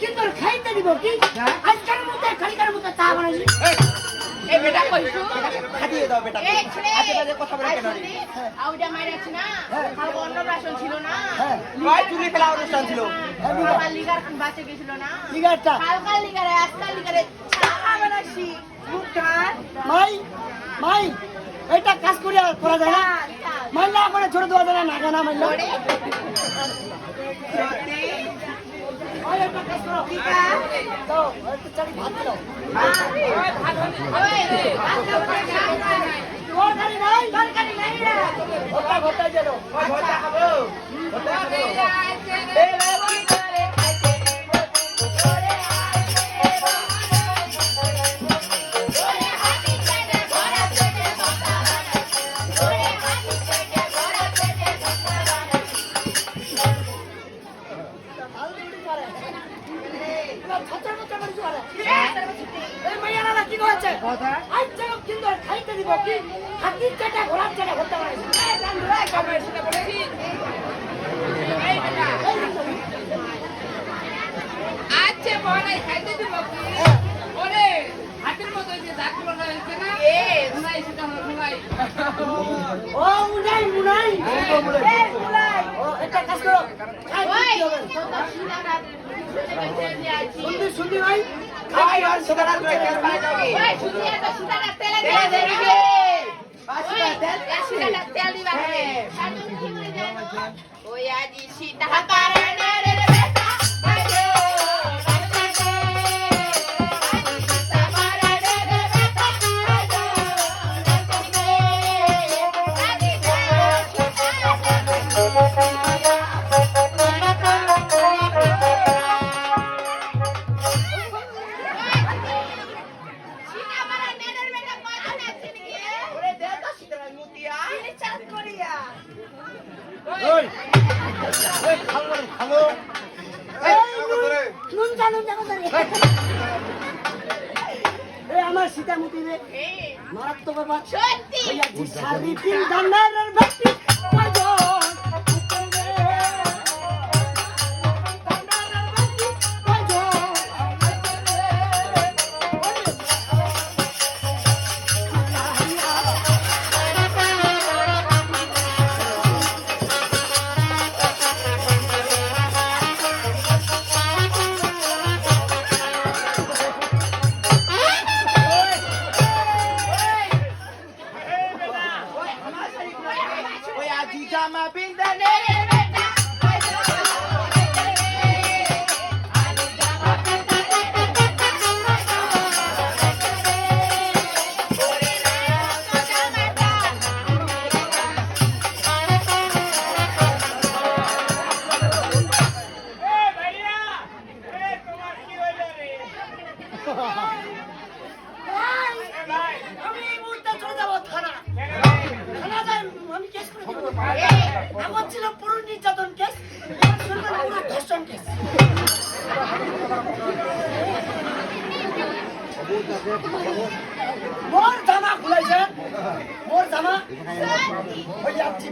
কিন্তু খাইতে দিব কি আজকাল মতো খালিকার মতো চা বানাইছি এই বেটা কইছো খাইয়ে দাও বেটা আজে বাজে কথা বলে কেন আউডা মাইরাছ না কাল অন্নপ্রাশন ছিল না ভাই চুরি খেলা অনুষ্ঠান ছিল কাল লিগার বাঁচে গেছিল না লিগারটা কাল লিগারে আজকাল লিগারে চা বানাইছি মুখটা মাই মাই এটা কাজ করা যায় না মাইলা করে ছোট দেওয়া যায় না গানা মাইলা ওই একটা কাজ করো কিকা দাও একটু চারি ভাত দাও তরকারি নাই রে ওটা ঘটা দিলো ভর্তা খাবো ভর্তা খাবো এই বাবু করে খাইতে ওরে ওরে হাতি কেটে ঘোড়া পেটে বসা ওরে হাতি কেটে ঘোড়া পেটে বসা ছাতার মতো করে চলে এই মাইয়ারা কি কইছে আজ চলো কিন্তু খাইতে দিব কি হাতি কাটা ঘোড়া কাটা হতে পারে এই গান্ডুরা কবে সেটা বলেছি এই বেটা আচ্ছা বলাই খাইতে দিব কি ওরে হাতের মতো যে দাঁতগুলো রয়েছে না এ মুলাই সেটা মুলাই ও মুলাই এই মুলাই ও এটা কাজ করো ওই তোতা সিনারা সুন্দর সুন্দর ভাই খাই আর সুগার করে কেন পাই যাবে ওই সুনিয়া তো সিনারা তেলে দিয়ে দেবে সিনারা তেল দিবা ওই আজি সিটা কারণে রে বেটা আজো খালো নুন জানো এই আমার সীতামতি রে মারাত্মক ব্যাপার সত্যি ওই আজি সারি তিন দান্নার ব্যক্তি বাজো ওই আজি জামা পিন্দনে আমি এই মুহূর্তে চলে যাবো থানা আমি কেস করে দেবো আমার ছিল পুরো নির্যাতন কেস পুরো ধর্ষণ কেস মোর জামা খুলাইছে মোর জামা ওই যাচ্ছি